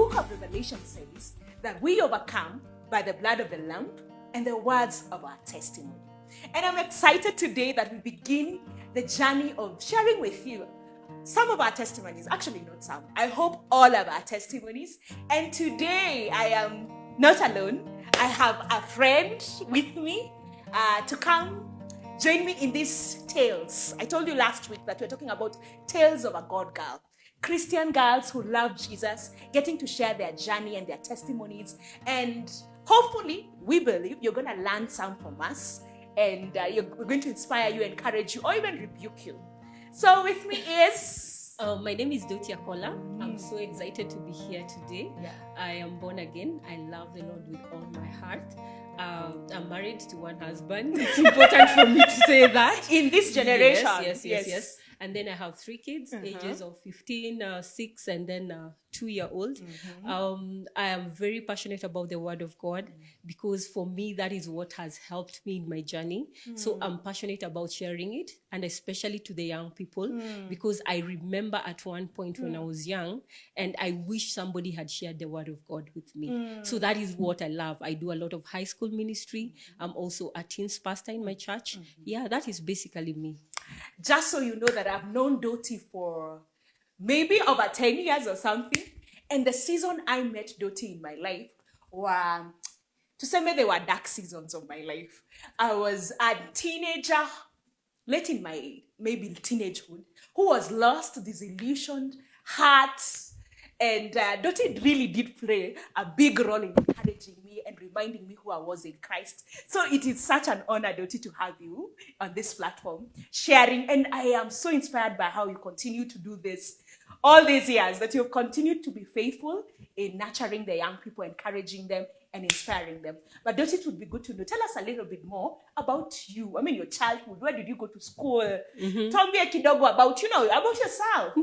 book of Revelation says that we overcome by the blood of the Lamb and the words of our testimony. And I'm excited today that we begin the journey of sharing with you some of our testimonies. Actually, not some. I hope all of our testimonies. And today I am not alone. I have a friend with me to come join me in these tales. I told you last week that we're talking about tales of a God girl. Christian girls who love Jesus, getting to share their journey and their testimonies. And hopefully, we believe you're going to learn some from us. And we're going to inspire you, encourage you, or even rebuke you. So with me is... my name is Doti Akola. I'm so excited to be here today. Yeah. I am born again. I love the Lord with all my heart. I'm married to one husband. It's important for me to say that. In this generation. Yes. And then I have 3 kids, ages of 15, 6, and then 2-year-old. I am very passionate about the Word of God because for me, that is what has helped me in my journey. So I'm passionate about sharing it, and especially to the young people, because I remember at one point when I was young, and I wish somebody had shared the Word of God with me. So that is what I love. I do a lot of high school ministry. I'm also a teens pastor in my church. Yeah, that is basically me. Just so you know that I've known Doti for maybe over 10 years or something. And the season I met Doti in my life were, to say maybe they were dark seasons of my life. I was a teenager, late in my maybe teenagehood, who was lost, disillusioned, hurt. And Doti really did play a big role in encouraging me and reminding me who I was in Christ. So it is such an honor, Doti, to have you on this platform, sharing. And I am so inspired by how you continue to do this all these years, that you've continued to be faithful in nurturing the young people, encouraging them, and inspiring them. But Doti, it would be good to know. Tell us a little bit more about you. I mean, your childhood. Where did you go to school? Tell me a kidogo about, about yourself.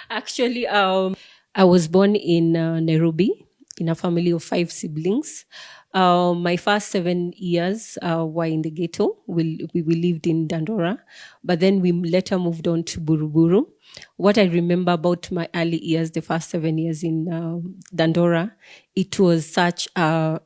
Actually, I was born in Nairobi in a family of 5 siblings. My first 7 years were in the ghetto. We lived in Dandora, but then we later moved on to Buruburu. What I remember about my early years, the first 7 years in Dandora, it was such an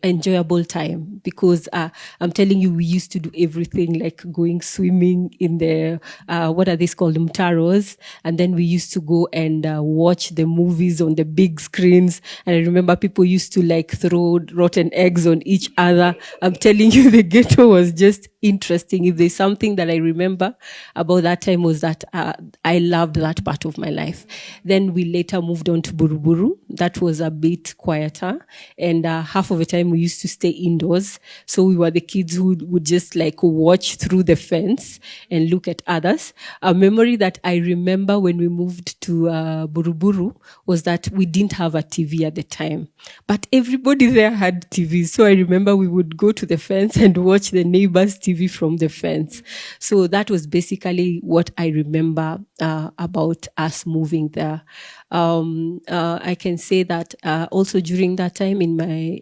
enjoyable time because I'm telling you, we used to do everything like going swimming in the, what are these called, mtaros. And then we used to go and watch the movies on the big screens. And I remember people used to like throw rotten eggs on each other. I'm telling you, the ghetto was just interesting. If there's something that I remember about that time was that I loved that part of my life. Then we later moved on to Buruburu. That was a bit quieter. And half of the time we used to stay indoors. So we were the kids who would just like watch through the fence and look at others. A memory that I remember when we moved to Buruburu was that we didn't have a TV at the time, but everybody there had TVs. So I remember we would go to the fence and watch the neighbor's TV from the fence. So that was basically what I remember about us moving there. I can say that also during that time in my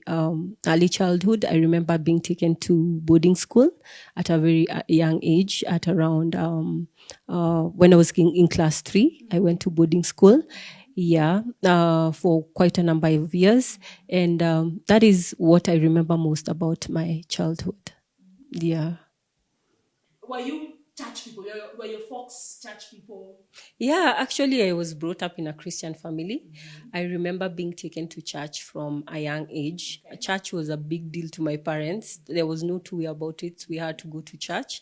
early childhood, I remember being taken to boarding school at a very young age, at around when I was in class 3, I went to boarding school. For quite a number of years. And that is what I remember most about my childhood. Yeah. Were you church people? Were your folks church people? Yeah, actually, I was brought up in a Christian family. I remember being taken to church from a young age. Okay. Church was a big deal to my parents. There was no two way about it. We had to go to church.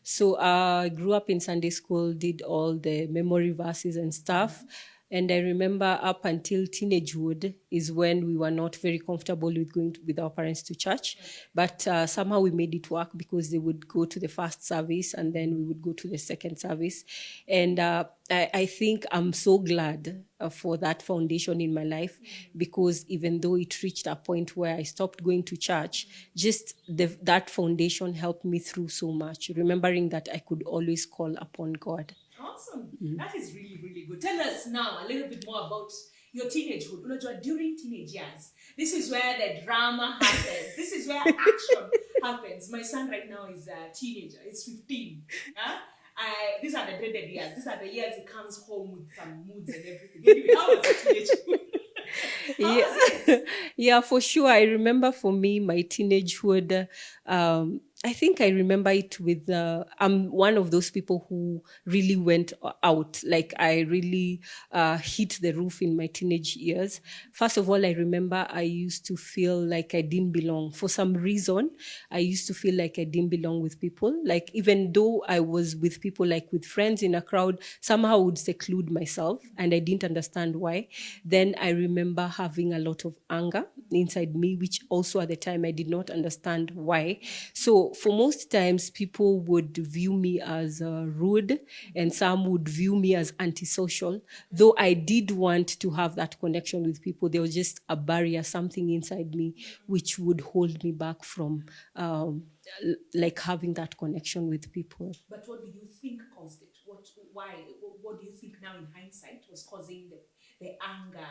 So I grew up in Sunday school, did all the memory verses and stuff. And I remember up until teenagehood is when we were not very comfortable with going with our parents to church. But somehow we made it work because they would go to the first service and then we would go to the second service. And I think I'm so glad for that foundation in my life, because even though it reached a point where I stopped going to church, just that foundation helped me through so much, remembering that I could always call upon God. Awesome. That is really, really good. Tell us now a little bit more about your teenagehood. During teenage years, this is where the drama happens. This is where action happens. My son right now is a teenager. He's 15. These are the dreaded years. These are the years he comes home with some moods and everything. Anyway, how was the teenage? How Yeah. was it? Yeah, for sure. I remember for me, my teenagehood. I think I remember it with. I'm one of those people who really went out. Like I really hit the roof in my teenage years. First of all, I remember I used to feel like I didn't belong. For some reason, I used to feel like I didn't belong with people. Like even though I was with people, like with friends in a crowd, somehow I would seclude myself, and I didn't understand why. Then I remember having a lot of anger inside me, which also at the time I did not understand why. So for most times, people would view me as rude, and some would view me as antisocial. Though I did want to have that connection with people, there was just a barrier, something inside me, which would hold me back from like having that connection with people. But what do you think caused it? Why? What do you think now in hindsight was causing the anger?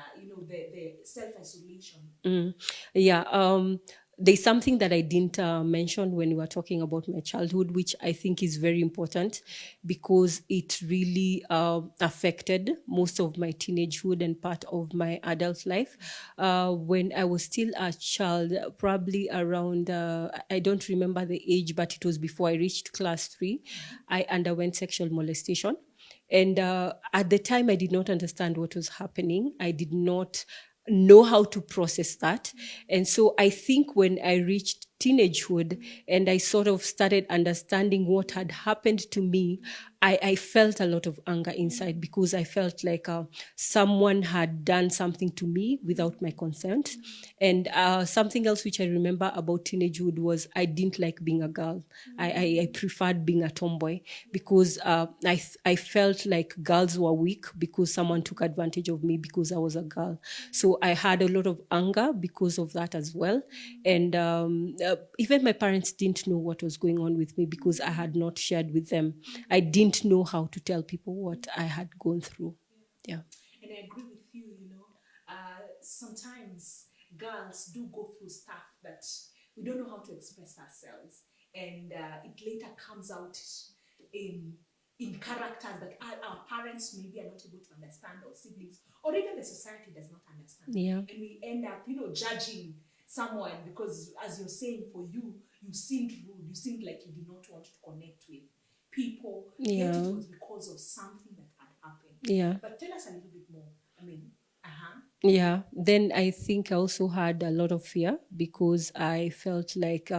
The self isolation. Yeah. There's something that I didn't mention when we were talking about my childhood, which I think is very important because it really affected most of my teenagehood and part of my adult life. When I was still a child, probably around, I don't remember the age, but it was before I reached class 3, I underwent sexual molestation. And at the time, I did not understand what was happening. I did not know how to process that. And so I think when I reached teenagehood and I sort of started understanding what had happened to me, I felt a lot of anger inside because I felt like someone had done something to me without my consent. And something else which I remember about teenagehood was I didn't like being a girl. I preferred being a tomboy because I felt like girls were weak because someone took advantage of me because I was a girl. So I had a lot of anger because of that as well. And even my parents didn't know what was going on with me because I had not shared with them. I didn't know how to tell people what I had gone through. Yeah. And I agree with you, sometimes girls do go through stuff that we don't know how to express ourselves. And it later comes out in characters that our parents maybe are not able to understand, or siblings, or even the society does not understand. Yeah. And we end up, judging someone because, as you're saying, for you, you seemed rude, you seemed like you did not want to connect with people. Yet it was because of something that had happened. Yeah. But tell us a little bit more. I mean, Yeah, then I think I also had a lot of fear because I felt like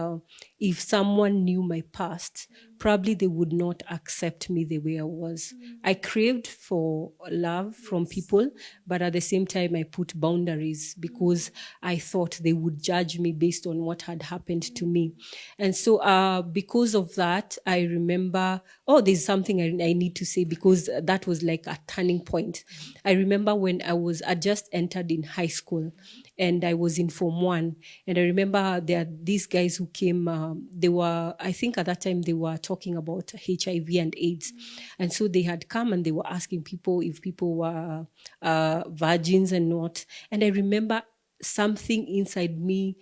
if someone knew my past, probably they would not accept me the way I was. I craved for love from people, but at the same time, I put boundaries because I thought they would judge me based on what had happened to me. And so because of that, I remember, there's something I need to say because that was like a turning point. I remember when I just entered in high school and I was in Form 1. And I remember there are these guys who came, I think at that time they were talking about HIV and AIDS. And so they had come and they were asking people if people were virgins and not. And I remember something inside me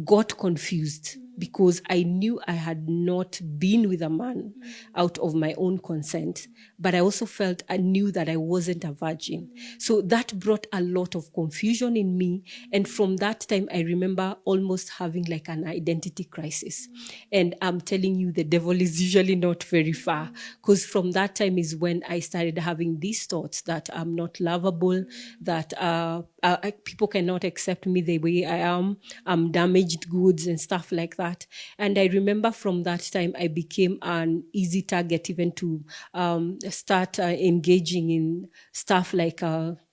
got confused because I knew I had not been with a man out of my own consent, but I also felt I knew that I wasn't a virgin. So that brought a lot of confusion in me. And from that time, I remember almost having like an identity crisis. And I'm telling you, the devil is usually not very far because from that time is when I started having these thoughts that I'm not lovable, that people cannot accept me the way I am. I'm damaged goods and stuff like that. And I remember from that time, I became an easy target even to start engaging in stuff like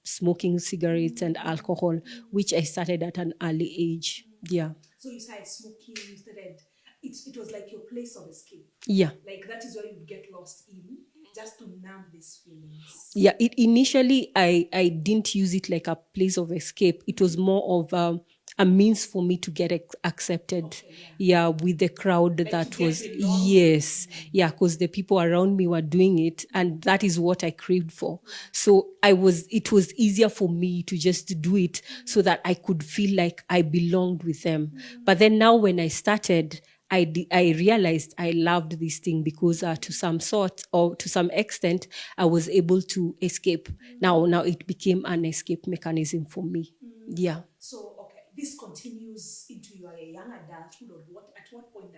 smoking cigarettes and alcohol, which I started at an early age. Yeah. So you started smoking, you started, it was like your place of escape. Yeah. Like that is where you get lost in, just to numb these feelings. Yeah, initially I didn't use it like a place of escape. It was more of a means for me to get accepted. Okay, yeah, with the crowd like that was belong. Yes, yeah, because the people around me were doing it, and that is what I craved for. So it was easier for me to just do it so that I could feel like I belonged with them. But then now when I started, I realized I loved this thing because to some sort or to some extent I was able to escape. Now it became an escape mechanism for me. Yeah. So, okay, this continues into your young adulthood, or at what point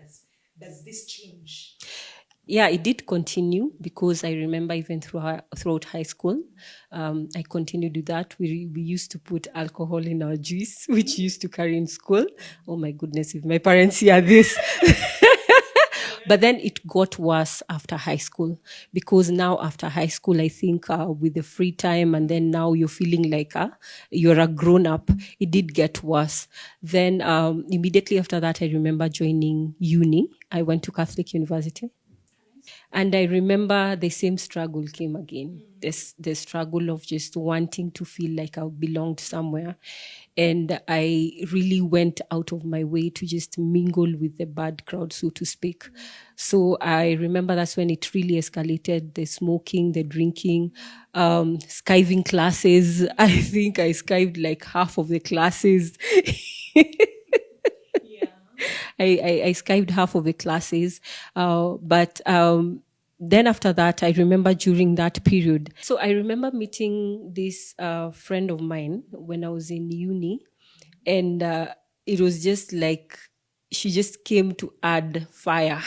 does this change? Yeah, it did continue because I remember even throughout high school, I continued to do that. We used to put alcohol in our juice, which we used to carry in school. Oh my goodness, if my parents hear this. But then it got worse after high school because now after high school, I think with the free time and then now you're feeling like you're a grown up, it did get worse. Then immediately after that, I remember joining uni. I went to Catholic University. And I remember the same struggle came again. This the struggle of just wanting to feel like I belonged somewhere. And I really went out of my way to just mingle with the bad crowd, so to speak. So I remember that's when it really escalated, the smoking, the drinking, skiving classes. I think I skived like half of the classes. I skived half of the classes. But then after that, I remember during that period. So I remember meeting this friend of mine when I was in uni. And it was just like she just came to add fire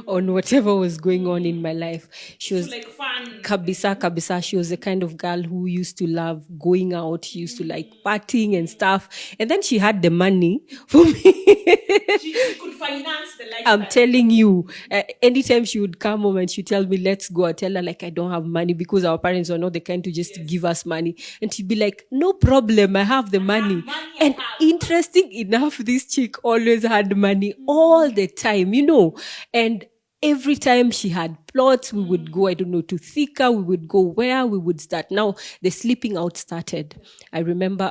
on whatever was going on in my life. She was like fun. Kabisa. She was the kind of girl who used to love going out. She used to like partying and stuff. And then she had the money for me. She could finance the lifestyle. I'm telling you, anytime she would come home and she'd tell me, let's go, I tell her like, I don't have money because our parents were not the kind to just give us money. And she'd be like, no problem, I have the money. And interesting enough, this chick always had money all the time, and every time she had plots, we would go, I don't know, to Thika, we would go where we would start. Now, the sleeping out started. I remember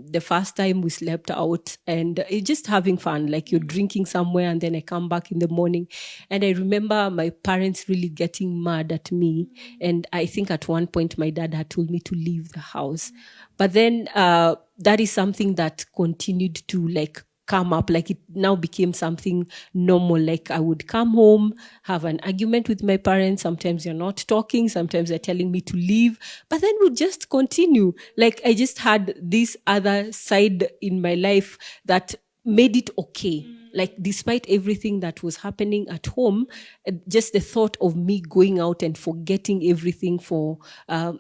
the first time we slept out and just having fun, like you're drinking somewhere and then I come back in the morning. And I remember my parents really getting mad at me. And I think at one point my dad had told me to leave the house. But then that is something that continued to like come up, like it now became something normal. Like I would come home, have an argument with my parents. Sometimes you're not talking, sometimes they're telling me to leave, but then we just continue. Like I just had this other side in my life that made it okay. Like despite everything that was happening at home, just the thought of me going out and forgetting everything for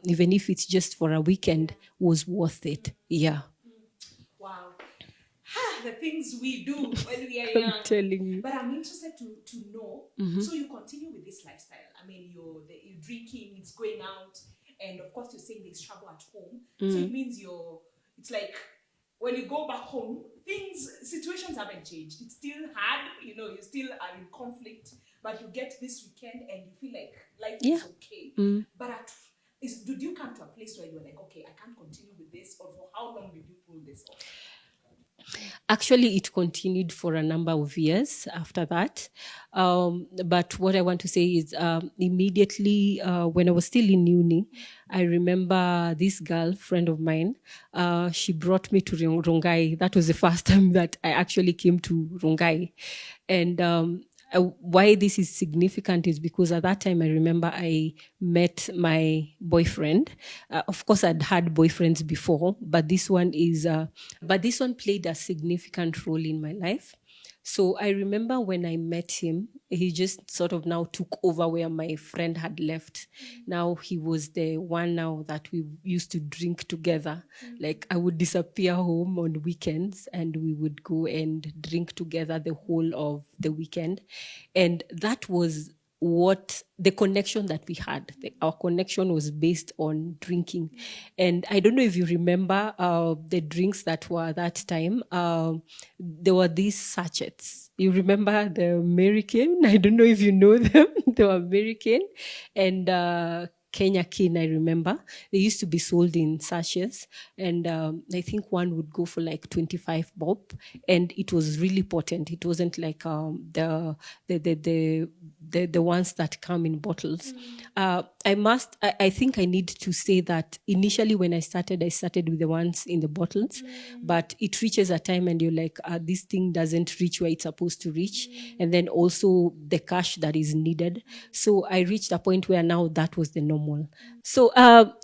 even if it's just for a weekend was worth it. Yeah. Wow. The things we do when we are young. I'm telling you. But I'm interested to know. So you continue with this lifestyle. I mean, you're drinking, it's going out, and of course you're saying there's trouble at home. So it means it's like when you go back home, situations haven't changed. It's still hard, you still are in conflict, but you get this weekend and you feel like life is okay. But did you come to a place where you were like, okay, I can't continue with this, or for how long did you pull this off? Actually, it continued for a number of years after that. But what I want to say is immediately when I was still in uni, I remember this girl, friend of mine, she brought me to Rongai. That was the first time that I actually came to Rongai. And why this is significant is because at that time I remember I met my boyfriend. Of course, I'd had boyfriends before, but this one played a significant role in my life. So I remember when I met him, he just sort of now took over where my friend had left. Now he was the one now that we used to drink together. Like I would disappear home on weekends and we would go and drink together the whole of the weekend. And that was what the connection that we had. Our connection was based on drinking. And I don't know if you remember the drinks that were that time. There were these sachets. You remember the American? I don't know if you know them. They were American and Kenya Kin, I remember. They used to be sold in sachets, and I think one would go for like 25 bob, and it was really potent. It wasn't like the ones that come in bottles. I think I need to say that initially when I started with the ones in the bottles, but it reaches a time and you're like, this thing doesn't reach where it's supposed to reach. And then also the cash that is needed. So I reached a point where now that was the normal. So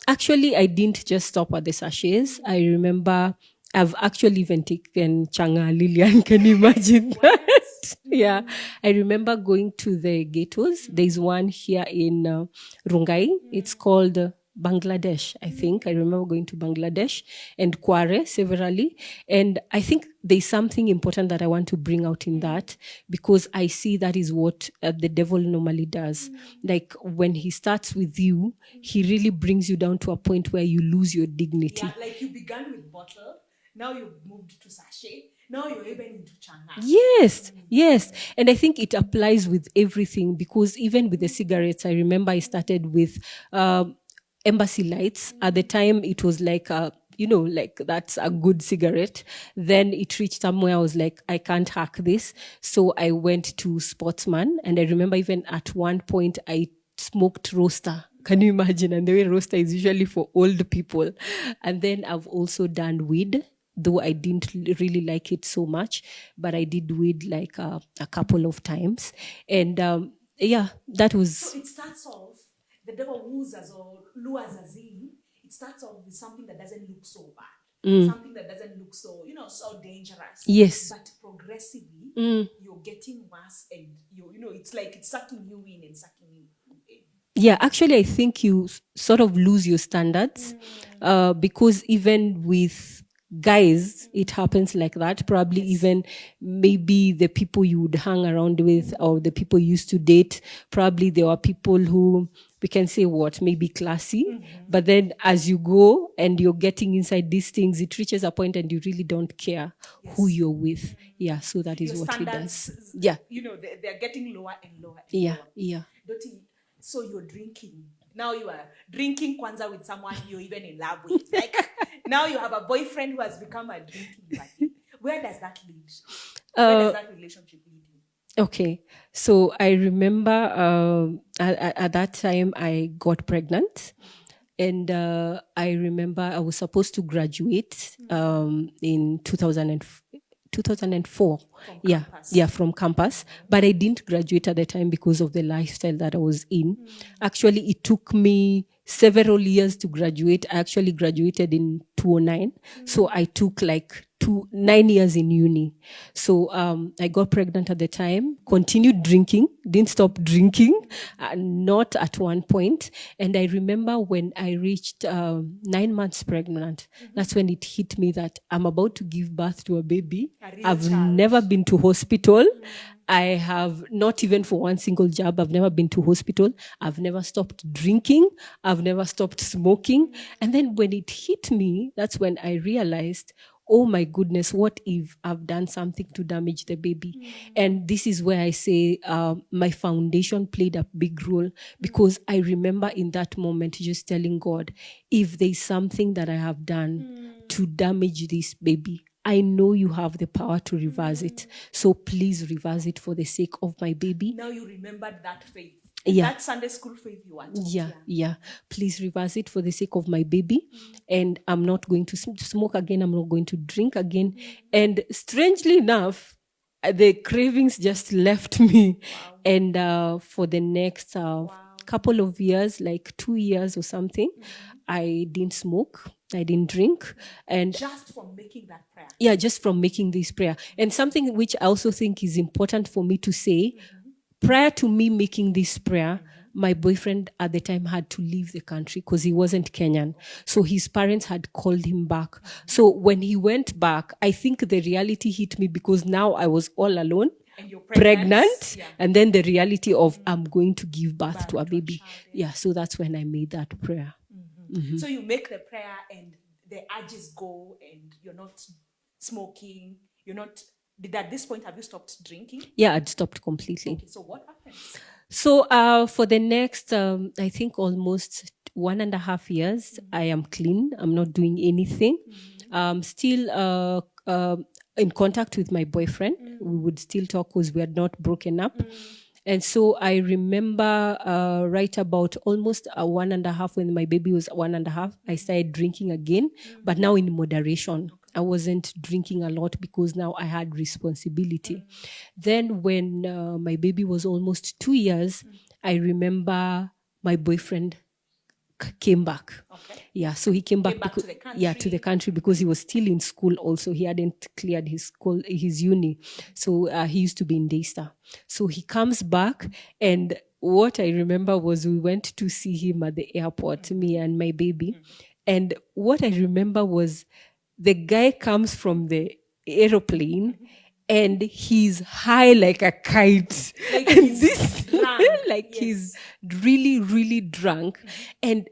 actually, I didn't just stop at the sachets. I remember I've actually even taken Changa Lilian. Can you imagine that? Yeah. I remember going to the ghettos. There's one here in Rungai. It's called Bangladesh, I think. I remember going to Bangladesh and Kware severally. And I think there's something important that I want to bring out in that, because I see that is what the devil normally does. Like when he starts with you, he really brings you down to a point where you lose your dignity. Yeah, like you began with bottle, now you've moved to sachet, now you're even into changa. Yes. And I think it applies with everything, because even with the cigarettes, I remember I started with embassy lights. At the time, it was like, like that's a good cigarette. Then it reached somewhere I was like, I can't hack this. So I went to Sportsman. And I remember even at one point, I smoked roaster. Can you imagine? And the way roaster is usually for old people. And then I've also done weed, though I didn't really like it so much, but I did weed like a couple of times. And that was... So it starts off, the devil woos us or lures us in. It starts off with something that doesn't look so bad. Something that doesn't look so, so dangerous. Yes. But progressively, you're getting worse, and it's like it's sucking you in and sucking you in. Yeah, actually, I think you sort of lose your standards because even with guys, it happens like that. Probably even maybe the people you would hang around with or the people you used to date, probably there were people who, we can say maybe classy. But then as you go and you're getting inside these things, it reaches a point and you really don't care who you're with. Yeah, so that is Your what he does. standards, Yeah. They're getting lower and lower and Yeah, lower. yeah. So you're drinking. Now you are drinking Kwanzaa with someone you're even in love with. Like now you have a boyfriend who has become a drinking buddy. Where does that lead? Where does that relationship lead you? Okay. So I remember at that time I got pregnant. And I remember I was supposed to graduate in 2004. From campus. But I didn't graduate at the time because of the lifestyle that I was in. Actually, it took me several years to graduate. I actually graduated in 2009. So I took like 9 years in uni. So I got pregnant at the time, continued drinking, didn't stop drinking, not at one point. And I remember when I reached 9 months pregnant, that's when it hit me that I'm about to give birth to a baby. I've never been to hospital. I have not even for one single jab. I've never been to hospital. I've never stopped drinking. I've never stopped smoking. And then when it hit me, that's when I realized, oh my goodness, what if I've done something to damage the baby? And this is where I say my foundation played a big role, because I remember in that moment just telling God, if there's something that I have done to damage this baby, I know you have the power to reverse it. So please reverse it for the sake of my baby. Now you remembered that faith. Yeah. That Sunday school faith you want. Yeah. Please reverse it for the sake of my baby. And I'm not going to smoke again. I'm not going to drink again. And strangely enough, the cravings just left me. Wow. And for the next couple of years, like 2 years or something, I didn't smoke. I didn't drink. And just from making that prayer. Yeah, just from making this prayer. And something which I also think is important for me to say, prior to me making this prayer, my boyfriend at the time had to leave the country because he wasn't Kenyan. So his parents had called him back. So when he went back, I think the reality hit me, because now I was all alone, and you're pregnant. And then the reality of I'm going to give birth to a baby. So that's when I made that prayer. So you make the prayer and the urges go, and you're not smoking, at this point, have you stopped drinking? Yeah, I'd stopped completely. Okay, so what happens? So for the next, I think almost 1.5 years, I am clean. I'm not doing anything. Still in contact with my boyfriend. We would still talk because we had not broken up. And so I remember right about almost 1.5, when my baby was 1.5, I started drinking again, but now in moderation. I wasn't drinking a lot because now I had responsibility. Then when my baby was almost 2 years, I remember my boyfriend came back. Okay. Yeah, so he came back, back to the country. Yeah, to the country, because he was still in school. Also, he hadn't cleared his school, his uni, so he used to be in Daystar. So he comes back, and what I remember was we went to see him at the airport, me and my baby, and what I remember was the guy comes from the aeroplane. And he's high like a kite. Like and he's this drunk. like Yes. he's really, really drunk. And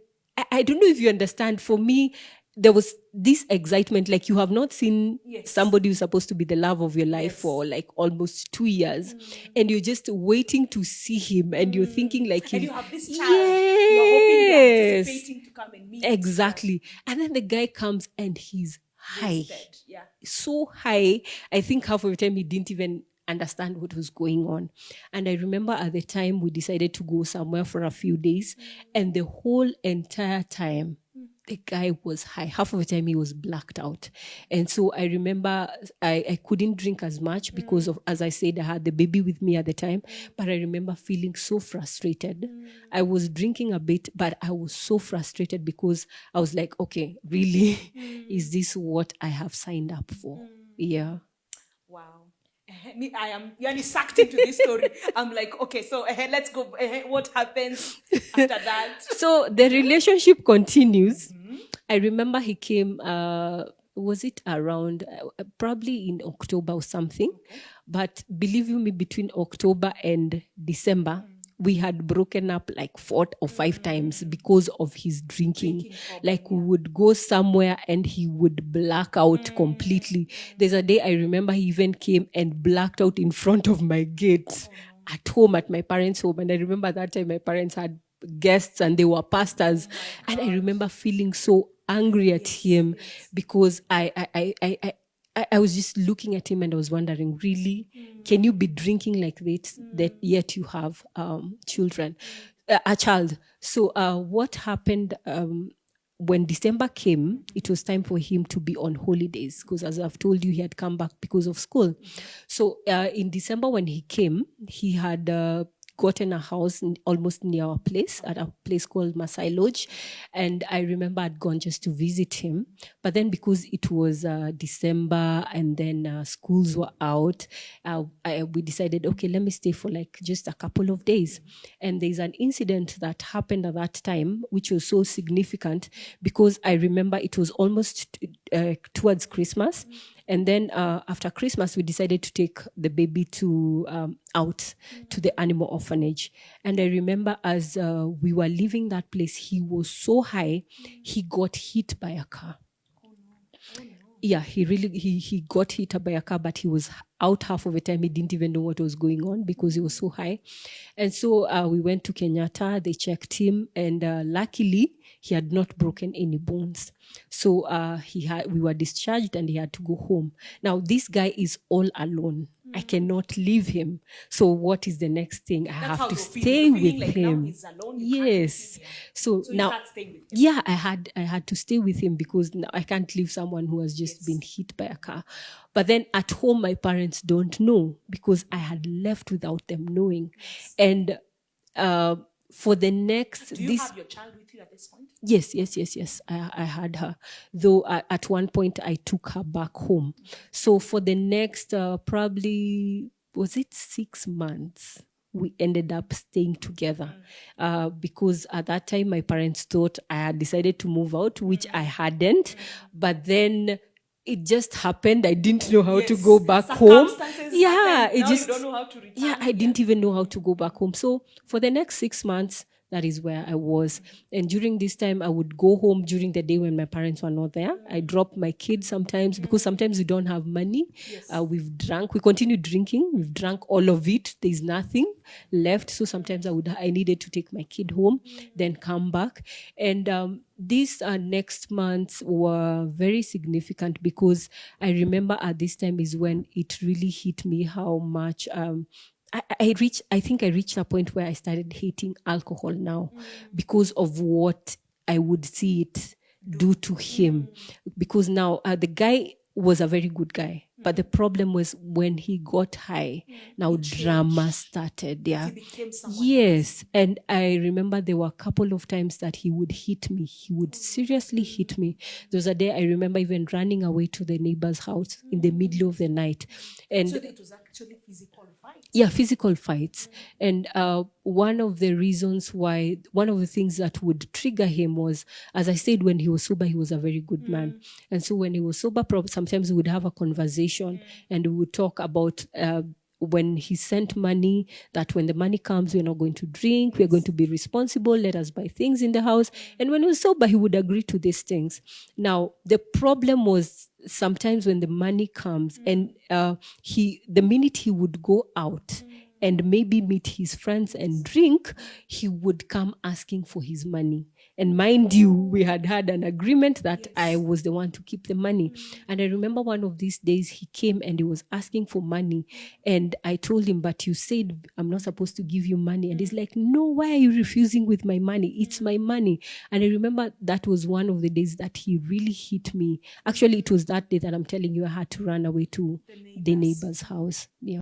I don't know if you understand. For me, there was this excitement, like you have not seen somebody who's supposed to be the love of your life for like almost 2 years, and you're just waiting to see him, and you're thinking like, And you have this child, you're hoping they're anticipating to come and meet. Exactly. And then the guy comes and he's high. Wasted. Yeah. So high. I think half of the time he didn't even understand what was going on. And I remember at the time we decided to go somewhere for a few days, and the whole entire time the guy was high. Half of the time he was blacked out. And so I remember I couldn't drink as much because of, as I said, I had the baby with me at the time. But I remember feeling so frustrated. I was drinking a bit, but I was so frustrated because I was like, okay, really? Is this what I have signed up for? Yeah. Wow. Me, I am really sucked into this story. I'm like, okay, so let's go. What happens after that? So the relationship continues. I remember he came, was it around probably in October or something? But believe you me, between October and December, we had broken up like 4 or 5 times because of his drinking. Like we would go somewhere and he would black out completely. There's a day I remember he even came and blacked out in front of my gate at home, at my parents' home. And I remember that time my parents had guests and they were pastors. And I remember feeling so angry at him because I was just looking at him and I was wondering, really, can you be drinking like that yet you have children, a child? So what happened when December came, it was time for him to be on holidays because, as I've told you, he had come back because of school. So in December when he came, he had gotten a house almost near our place, at a place called Masai Lodge. And I remember I'd gone just to visit him. But then because it was December and then schools were out, we decided, okay, let me stay for like just a couple of days. And there's an incident that happened at that time, which was so significant because I remember it was almost towards Christmas. And then after Christmas, we decided to take the baby to out to the animal orphanage. And I remember as we were leaving that place, he was so high, he got hit by a car. Yeah, he got hit by a car, but he was out half of the time. He didn't even know what was going on because he was so high. And so we went to Kenyatta, they checked him, and luckily he had not broken any bones. So we were discharged and he had to go home. Now this guy is all alone. I cannot leave him. So what is the next thing? I have to stay with like him. Now he's alone, Yes. So now, yeah, I had to stay with him because now I can't leave someone who has just been hit by a car. But then at home, my parents don't know because I had left without them knowing. And for the next... Do you have your child with you at this point? Yes. I had her. Though at one point I took her back home. So for the next probably, was it 6 months? We ended up staying together because at that time my parents thought I had decided to move out, which I hadn't. But then it just happened. I didn't know how to go back home. Yeah, you don't know how to return. Yeah, I didn't even know how to go back home. So for the next 6 months, that is where I was. And during this time, I would go home during the day when my parents were not there. I drop my kids sometimes because sometimes we don't have money. Yes. We've drunk. We continue drinking. We've drunk all of it. There's nothing left. So sometimes I needed to take my kid home, then come back. And these next months were very significant because I remember at this time is when it really hit me how much I think I reached a point where I started hating alcohol now because of what I would see it do to him. Because now the guy was a very good guy, but the problem was when he got high, now drama started. Yeah. He became someone Yes. And I remember there were a couple of times that he would hit me. He would seriously hit me. There was a day I remember even running away to the neighbor's house in the middle of the night. And So it was actually physical fights. yeah, physical fights. And one of the things that would trigger him was, as I said, when he was sober, he was a very good man. And so when he was sober, sometimes we would have a conversation and we would talk about when he sent money, that when the money comes, we're not going to drink, we're going to be responsible, let us buy things in the house. And when he was sober, he would agree to these things. Now, the problem was sometimes when the money comes and the minute he would go out and maybe meet his friends and drink, he would come asking for his money. And mind you, we had an agreement that I was the one to keep the money. And I remember one of these days he came and he was asking for money. And I told him, but you said I'm not supposed to give you money. And he's like, no, why are you refusing with my money? It's my money. And I remember that was one of the days that he really hit me. Actually, it was that day that I'm telling you I had to run away to the neighbor's house. Yeah.